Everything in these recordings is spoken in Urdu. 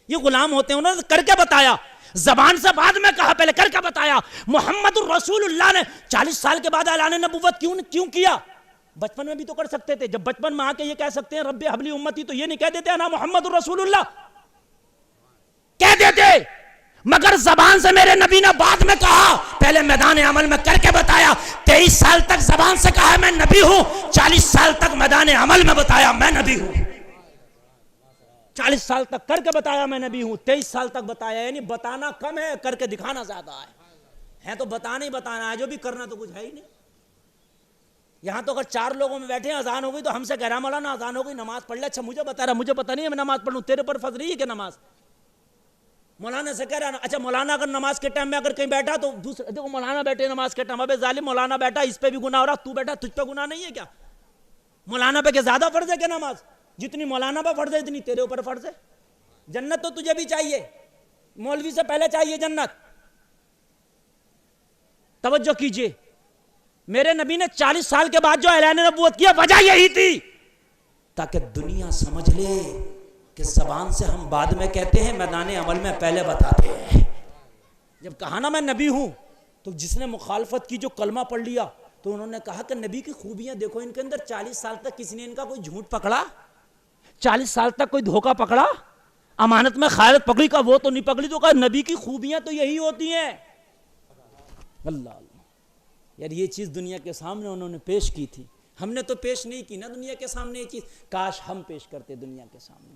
یہ غلام ہوتے ہیں، انہوں نے کر کے بتایا، زبان سے بعد میں کہا، پہلے کر کے بتایا۔ محمد الرسول اللہ نے 40 سال کے بعد اعلان نبوت کیوں کیا؟ بچپن میں بھی تو کر سکتے تھے، جب بچپن میں آ کے یہ کہہ سکتے ہیں رب حبلی امتی، تو یہ نہیں کہہ دیتے انا محمد الرسول اللہ، کہہ دیتے، مگر زبان سے میرے نبی نے بعد میں کہا، پہلے میدان عمل میں کر کے بتایا۔ 23 سال تک زبان سے کہا میں نبی ہوں، 40 سال تک میدان عمل میں بتایا میں نبی ہوں۔ 40 سال تک کر کے بتایا میں نبی ہوں، 23 سال تک بتایا، یعنی بتانا کم ہے، کر کے دکھانا زیادہ ہے تو بتانا ہی بتانا ہے، جو بھی کرنا تو کچھ ہے ہی نہیں۔ یہاں تو اگر 4 لوگوں میں بیٹھے ہیں، اذان ہو گئی تو ہم سے کہہ رہا مولانا اذان ہو گئی نماز پڑھ لے، اچھا مجھے بتا رہا، مجھے پتا نہیں ہے میں نماز پڑھوں، تیرے پر فرض نہیں ہے کہ نماز؟ مولانا سے کہہ رہا، اچھا مولانا اگر نماز کے ٹائم میں اگر کہیں بیٹھا تو دوسرے دیکھو مولانا بیٹھے نماز کے ٹائم، ابے ظالم مولانا بیٹھا اس پہ بھی گناہ ہو رہا، تو بیٹھا تجھ پہ گناہ نہیں ہے کیا؟ مولانا پہ کہ زیادہ فرض ہے کہ نماز؟ جتنی مولانا پہ فرض ہے اتنی تیرے اوپر فرض ہے۔ جنت تو تجھے بھی چاہیے، مولوی سے پہلے چاہیے جنت۔ توجہ کیجئے، میرے نبی نے 40 سال کے بعد جو اعلان نبوت کیا، وجہ یہی تھی تاکہ دنیا سمجھ لے کہ زبان سے ہم بعد میں کہتے ہیں، میدان عمل میں پہلے بتاتے ہیں۔ جب کہا نا میں نبی ہوں، تو جس نے مخالفت کی، جو کلمہ پڑھ لیا، تو انہوں نے کہا کہ نبی کی خوبیاں دیکھو ان کے اندر، 40 سال تک کسی نے ان کا کوئی جھوٹ پکڑا؟ 40 سال تک کوئی دھوکہ پکڑا؟ امانت میں خیانت پکڑی؟ کا وہ تو نہیں پکڑی، تو کہا نبی کی خوبیاں تو یہی ہوتی ہیں۔ اللہ یار یہ چیز دنیا کے سامنے انہوں نے پیش کی تھی، ہم نے تو پیش نہیں کی نا دنیا کے سامنے یہ چیز، کاش ہم پیش کرتے دنیا کے سامنے،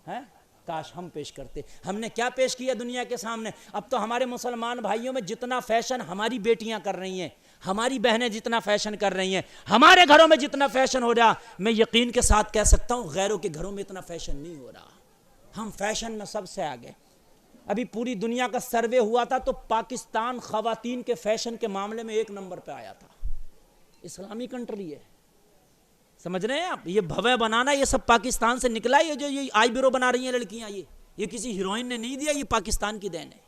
ہیں کاش ہم پیش کرتے۔ ہم نے کیا پیش کیا دنیا کے سامنے؟ اب تو ہمارے مسلمان بھائیوں میں جتنا فیشن ہماری بیٹیاں کر رہی ہیں، ہماری بہنیں جتنا فیشن کر رہی ہیں، ہمارے گھروں میں جتنا فیشن ہو رہا، میں یقین کے ساتھ کہہ سکتا ہوں غیروں کے گھروں میں اتنا فیشن نہیں ہو رہا۔ ہم فیشن میں سب سے آگے۔ ابھی پوری دنیا کا سروے ہوا تھا تو پاکستان خواتین کے فیشن کے معاملے میں 1 نمبر پہ آیا تھا۔ اسلامی کنٹری ہے، سمجھ رہے ہیں آپ؟ یہ بھوے بنانا یہ سب پاکستان سے نکلا ہے، یہ جو یہ آئی برو بنا رہی ہیں لڑکیاں، یہ کسی ہیروئن نے نہیں دیا، یہ پاکستان کی دین ہے۔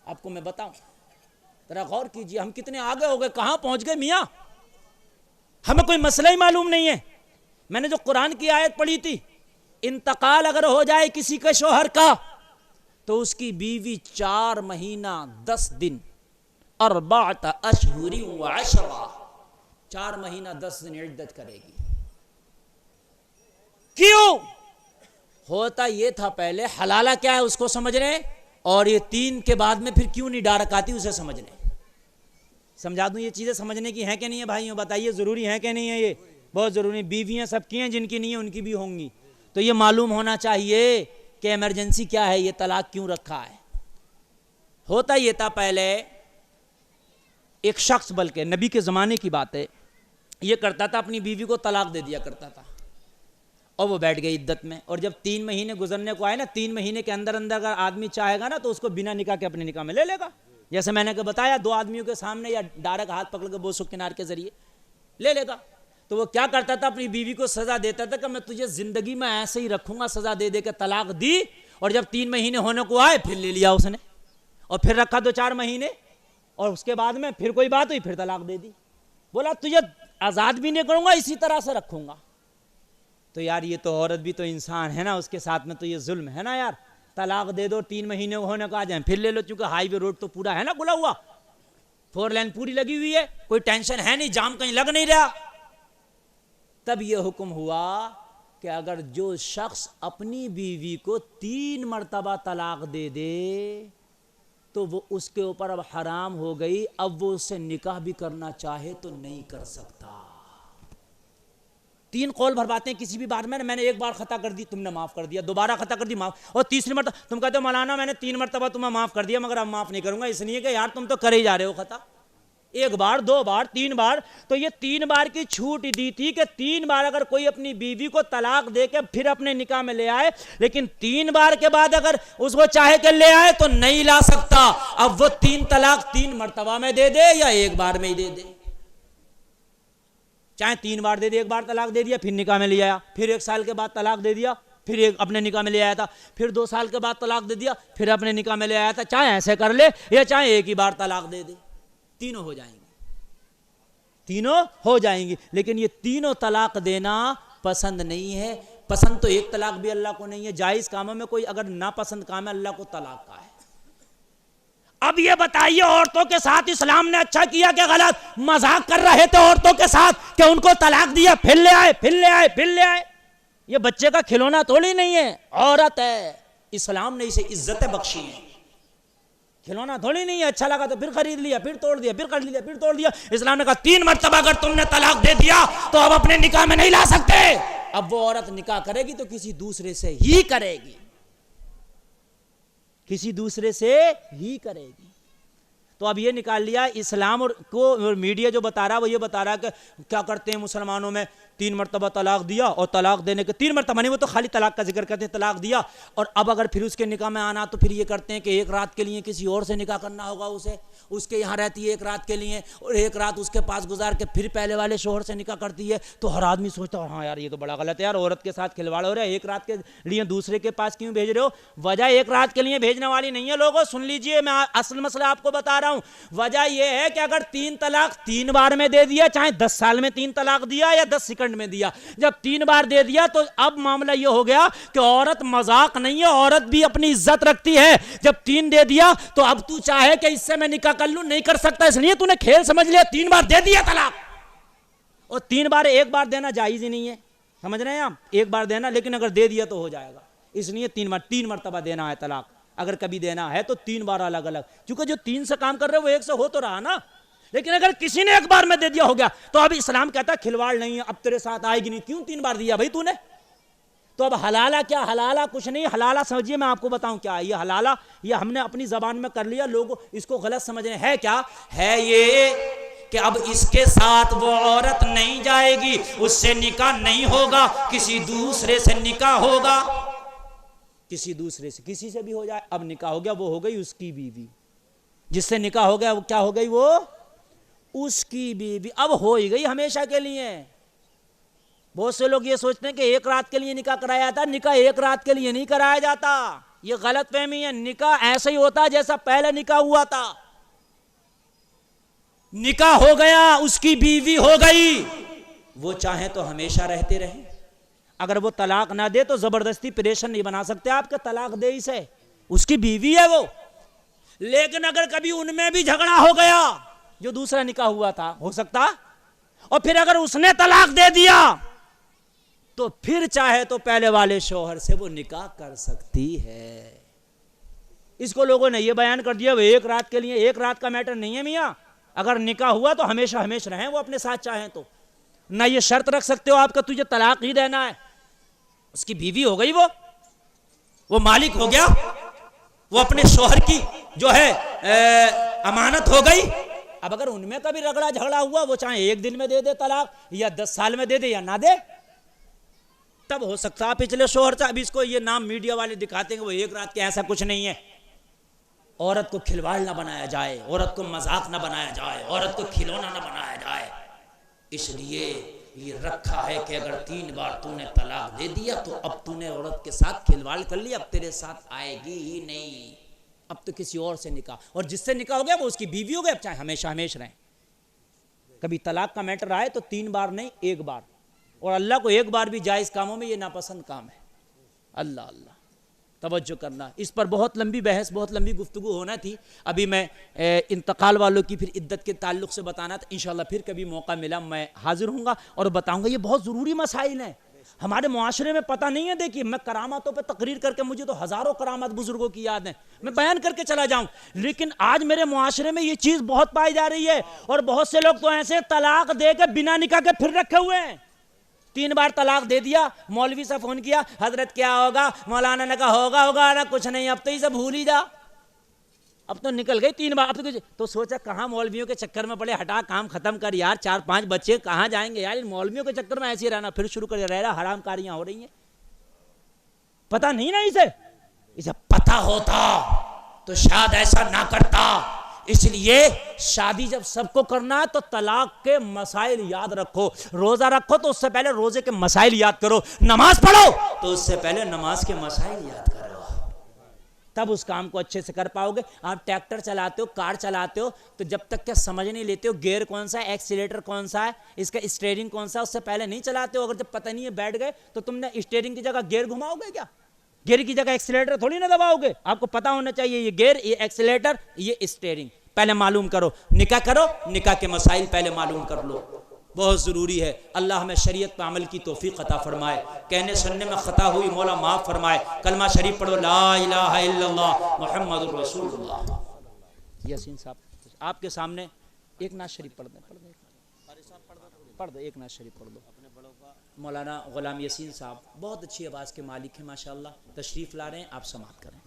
آپ کو میں بتاؤں، ذرا غور کیجئے ہم کتنے آگے ہو گئے، کہاں پہنچ گئے میاں، ہمیں کوئی مسئلہ ہی معلوم نہیں ہے۔ میں نے جو قرآن کی آیت پڑھی تھی، انتقال اگر ہو جائے کسی کے شوہر کا تو اس کی بیوی 4 مہینہ 10 دن 4 اشہر و 10، 4 مہینہ 10 دن عدت کرے گی۔ کیوں؟ ہوتا یہ تھا پہلے، حلالہ کیا ہے اس کو سمجھ رہے ہیں، اور یہ 3 کے بعد میں پھر کیوں نہیں ڈارک آتی اسے سمجھ رہے ہیں۔ سمجھا دوں یہ چیزیں سمجھنے کی ہیں کہ نہیں ہے بھائیوں، بتائیے ضروری ہے کہ نہیں ہے؟ یہ بہت ضروری ہے۔ بیویاں سب کی ہیں، جن کی نہیں ہیں ان کی بھی ہوں گی، تو یہ معلوم ہونا چاہیے کہ ایمرجنسی کیا ہے، یہ طلاق کیوں رکھا ہے۔ ہوتا یہ تھا پہلے، ایک شخص، بلکہ نبی کے زمانے کی بات ہے، یہ کرتا تھا اپنی بیوی کو طلاق دے دیا کرتا تھا، اور وہ بیٹھ گئی عدت میں، اور جب 3 مہینے گزرنے کو آئے نا، 3 مہینے کے اندر اگر آدمی چاہے گا نا تو اس کو بنا نکاح کے اپنے نکاح میں لے لے گا، جیسے میں نے بتایا 2 آدمیوں کے سامنے یا ڈائریکٹ ہاتھ پکڑ کے بوسو کنار کے ذریعے لے لے گا۔ تو وہ کیا کرتا تھا، اپنی بیوی کو سزا دیتا تھا کہ میں تجھے زندگی میں ایسے ہی رکھوں گا، سزا دے دے کے طلاق دی، اور جب 3 مہینے ہونے کو آئے پھر لے لیا اس نے، اور پھر رکھا 2-4 مہینے، اور اس کے بعد میں پھر کوئی بات ہوئی پھر طلاق دے دی، بولا تجھے آزاد بھی نہیں کروں گا، اسی طرح سے رکھوں گا۔ تو یار یہ تو عورت بھی تو انسان ہے نا، اس کے ساتھ میں تو یہ ظلم ہے نا یار، طلاق دے دو 3 مہینے ہونے کو آ جائیں پھر لے لو، چونکہ ہائی وے روڈ تو پورا ہے نا کھلا ہوا، 4 لین پوری لگی ہوئی ہے، کوئی ٹینشن ہے نہیں، جام کہیں لگ نہیں رہا۔ تب یہ حکم ہوا کہ اگر جو شخص اپنی بیوی کو 3 مرتبہ طلاق دے دے تو وہ اس کے اوپر اب حرام ہو گئی، اب وہ اس سے نکاح بھی کرنا چاہے تو نہیں کر سکتا۔ 3 قول بھرواتے ہیں کسی بھی بات میں، میں نے 1 بار خطا کر دی تم نے معاف کر دیا، دوبارہ خطا کر دی معاف، اور تیسری مرتبہ تم کہتے ہو مولانا میں نے 3 مرتبہ تمہیں معاف کر دیا مگر اب معاف نہیں کروں گا، اس لیے کہ یار تم تو کر ہی جا رہے ہو خطا، 1 بار 2 بار 3 بار، تو یہ 3 بار کی چھوٹ دی تھی کہ 3 بار اگر کوئی اپنی بیوی کو طلاق دے کے پھر اپنے نکاح میں لے آئے، لیکن 3 بار کے بعد اگر اس کو چاہے کہ لے آئے تو نہیں لا سکتا، اب وہ 3 طلاق 3 مرتبہ میں دے دے یا 1 بار میں ہی دے دے، چاہے 3 بار دے دے، 1 بار طلاق دے دیا پھر نکاح میں لے آیا، پھر 1 سال کے بعد طلاق دے دیا پھر اپنے نکاح میں لے آیا تھا، پھر 2 سال کے بعد طلاق دے دیا پھر اپنے نکاح میں لے آیا تھا، چاہے ایسے کر لے یا چاہے 1 ہی بار طلاق دے دے، تینوں ہو جائیں گے، تینوں ہو جائیں گی، لیکن یہ تینوں طلاق دینا پسند نہیں ہے، پسند تو ایک طلاق بھی اللہ کو نہیں ہے. جائز کاموں میں کوئی اگر ناپسند کام ہے اللہ کو طلاق کا ہے. اب یہ بتائیے عورتوں کے ساتھ اسلام نے اچھا کیا کہ غلط؟ مذاق کر رہے تھے عورتوں کے ساتھ کہ ان کو طلاق دیا پھر لے آئے پھر لے آئے پھر لے آئے. یہ بچے کا کھلونا تھوڑی نہیں ہے, عورت ہے. اسلام نے اسے عزتیں بخشی ہیں, کھلونا تھوڑی نہیں ہے. اچھا لگا تو پھر خرید لیا, پھر توڑ دیا, پھر خرید لیا, پھر توڑ دیا. اسلام نے کہا 3 مرتبہ اگر تم نے طلاق دے دیا تو اب اپنے نکاح میں نہیں لا سکتے. اب وہ عورت نکاح کرے گی تو کسی دوسرے سے ہی کرے گی, کسی دوسرے سے ہی کرے گی. تو اب یہ نکال لیا اسلام اور میڈیا جو بتا رہا ہے وہ یہ بتا رہا ہے کہ کیا کرتے ہیں مسلمانوں میں 3 مرتبہ طلاق دیا, اور طلاق دینے کے 3 مرتبہ نہیں, وہ تو خالی طلاق کا ذکر کرتے ہیں, طلاق دیا اور اب اگر پھر اس کے نکاح میں آنا تو پھر یہ کرتے ہیں کہ ایک رات کے لیے کسی اور سے نکاح کرنا ہوگا اسے, اس کے یہاں رہتی ہے ایک رات کے لیے اور ایک رات اس کے پاس گزار کے پھر پہلے والے شوہر سے نکاح کرتی ہے. تو ہر آدمی سوچتا ہے ہاں یار یہ تو بڑا غلط ہے یار, عورت کے ساتھ کھلواڑ ہو رہا ہے, ایک رات کے لیے دوسرے کے پاس کیوں بھیج رہے ہو؟ وجہ ایک رات کے لیے بھیجنے والی نہیں ہے لوگوں, سن لیجئے میں اصل مسئلہ آپ کو بتا رہا ہوں. وجہ یہ ہے کہ اگر 3 طلاق 3 بار میں دے دیا, چاہے 10 سال میں 3 طلاق دیا یا 10 سیکنڈ میں دیا, جب 3 بار دے دیا تو اب معاملہ یہ ہو گیا کہ عورت مذاق نہیں ہے, عورت بھی اپنی عزت رکھتی ہے. جب 3 دے دیا تو اب تو چاہے کہ اس سے میں نکاح کر لوں, نہیں کر سکتا, اس لیے تو نے کھیل سمجھ لیا, 3 بار دے دیا طلاق. اور 3 بار ایک بار دینا جائز ہی نہیں ہے, سمجھ رہے ہیں آپ؟ ایک بار دینا, لیکن اگر دے دیا تو ہو جائے گا, اس لیے 3 مرتبہ دینا ہے طلاق. اگر کبھی دینا ہے تو 3 بار الگ الگ, کیونکہ جو 3 سے کام کر رہے وہ 1 سے ہو تو رہا نا. لیکن اگر کسی نے ایک بار میں دے دیا ہو گیا تو اب اسلام کہتا ہے کھلواڑ نہیں ہے, اب تیرے ساتھ آئے گی نہیں. کیوں 3 بار دیا بھائی تو نے؟ تو اب حلالہ کیا؟ حلالہ کچھ نہیں. حلالہ سمجھیے, میں آپ کو بتاؤں کیا ہے یہ حلالہ. یہ ہم نے اپنی زبان میں کر لیا, لوگ اس کو غلط سمجھ رہے ہیں. کیا ہے یہ کہ اب اس کے ساتھ وہ عورت نہیں جائے گی, اس سے نکاح نہیں ہوگا, کسی دوسرے سے نکاح ہوگا, کسی دوسرے سے, کسی سے بھی ہو جائے. اب نکاح ہو گیا, وہ ہو گئی اس کی بیوی, جس سے نکاح ہو گیا وہ کیا ہو گئی؟ وہ اس کی بیوی. اب ہو ہی گئی ہمیشہ کے لیے. بہت سے لوگ یہ سوچتے ہیں کہ ایک رات کے لیے نکاح کرایا جاتا, نکاح ایک رات کے لیے نہیں کرایا جاتا, یہ غلط فہمی ہے. نکاح ایسا ہی ہوتا جیسا پہلے نکاح ہوا تھا. نکاح ہو گیا, اس کی بیوی ہو گئی, وہ چاہیں تو ہمیشہ رہتے رہیں. اگر وہ طلاق نہ دے تو زبردستی پریشن نہیں بنا سکتے آپ کے, طلاق دے اسے, اس کی بیوی ہے وہ. لیکن اگر کبھی ان میں بھی جھگڑا ہو گیا, جو دوسرا نکاح ہوا تھا ہو سکتا, اور پھر اگر اس نے طلاق دے دیا تو پھر چاہے تو پہلے والے شوہر سے وہ نکاح کر سکتی ہے. اس کو لوگوں نے یہ بیان کر دیا وہ ایک رات کے لیے, ایک رات کا میٹر نہیں ہے میاں. اگر نکاح ہوا تو ہمیشہ ہمیشہ رہیں وہ اپنے ساتھ چاہیں تو. نہ یہ شرط رکھ سکتے ہو آپ کا تجھے طلاق ہی دینا ہے, اس کی بیوی ہو گئی, وہ مالک ہو گیا, وہ اپنے شوہر کی جو ہے امانت ہو گئی. اب اگر ان میں کبھی رگڑا جھگڑا ہوا, وہ چاہے 1 دن میں دے دے طلاق یا 10 سال میں دے دے یا نہ دے, تب ہو سکتا ہے پچھلے شوہر سے. اب اس کو یہ نام میڈیا والے دکھاتے ہیں کہ وہ ایک رات کے, ایسا کچھ نہیں ہے. عورت کو کھلواڑ نہ بنایا جائے, عورت کو مذاق نہ بنایا جائے, عورت کو کھلونا نہ بنایا جائے. اس لیے یہ رکھا ہے کہ اگر 3 بار تو نے طلاق دے دیا تو اب تو نے عورت کے ساتھ کھلواڑ کر لیا, اب تیرے ساتھ آئے گی ہی نہیں, اب تو کسی اور سے نکاح, اور جس سے نکاح ہو گیا وہ اس کی بیوی ہو گئی, اب چاہے ہمیشہ ہمیشہ رہیں. کبھی طلاق کا میٹر آئے تو 3 بار نہیں 1 بار, اور اللہ کو 1 بار بھی جائز کاموں میں یہ ناپسند کام ہے. اللہ اللہ توجہ کرنا. اس پر بہت لمبی بحث, بہت لمبی گفتگو ہونا تھی. ابھی میں انتقال والوں کی پھر عدت کے تعلق سے بتانا تھا. انشاءاللہ پھر کبھی موقع ملا میں حاضر ہوں گا اور بتاؤں گا. یہ بہت ضروری مسائل ہیں, ہمارے معاشرے میں پتہ نہیں ہے. دیکھیے میں کراماتوں پہ تقریر کر کے, مجھے تو ہزاروں کرامات بزرگوں کی یاد ہیں, میں بیان کر کے چلا جاؤں, لیکن آج میرے معاشرے میں یہ چیز بہت پائی جا رہی ہے. اور بہت سے لوگ تو ایسے طلاق دے کے بنا نکاح کے پھر رکھے ہوئے ہیں. 3 بار طلاق دے دیا, مولوی سے فون کیا, حضرت کیا ہوگا؟ مولانا نے کہا ہوگا نہ کچھ نہیں, اب تو یہ سب بھول ہی جا, اب تو نکل گئی 3 بار. اب تو سوچا کہاں مولویوں کے چکر میں پڑے, ہٹا کام ختم کر یار, 4-5 بچے کہاں جائیں گے یار, ان مولویوں کے چکر میں ایسے ہی رہنا. پھر شروع کر رہا حرام کاریاں ہو رہی ہیں. پتہ نہیں نا اسے پتہ ہوتا تو شاید ایسا نہ کرتا. اس لیے شادی جب سب کو کرنا ہے تو طلاق کے مسائل یاد رکھو. روزہ رکھو تو اس سے پہلے روزے کے مسائل یاد کرو. نماز پڑھو تو اس سے پہلے نماز کے مسائل یاد کرو. تب اس کام کو اچھے سے کر پاؤ گے. آپ ٹریکٹر چلاتے ہو, کار چلاتے ہو, تو جب تک کہ سمجھ نہیں لیتے ہو گیئر کون سا ہے, ایکسیلیٹر کون سا ہے, اس کا اسٹیئرنگ کون سا ہے, اس سے پہلے نہیں چلاتے ہو. اگر جب پتہ نہیں ہے بیٹھ گئے تو تم نے اسٹیئرنگ کی جگہ گیئر گھماؤ گے کیا؟ گیئر کی جگہ ایکسیلیٹر تھوڑی نہ دباؤ گے. آپ کو پتہ ہونا چاہیے یہ گیئر, یہ ایکسیلیٹر, یہ اسٹیئرنگ. پہلے معلوم کرو. نکاح کرو, نکاح کے مسائل پہلے معلوم کر لو, بہت ضروری ہے. اللہ ہمیں شریعت پہ عمل کی توفیق عطا فرمائے. کہنے سننے میں خطا ہوئی مولا معاف فرمائے. کلمہ شریف پڑھو, لا الہ الا اللہ محمد الرسول اللہ. یاسین صاحب آپ کے سامنے ایک نعت شریف پڑھ دیں, پڑھ دو ایک نعت شریف پڑھ دو. مولانا غلام یاسین صاحب بہت اچھی آواز کے مالک ہیں ماشاءاللہ, تشریف لا رہے ہیں, آپ سماعت کریں.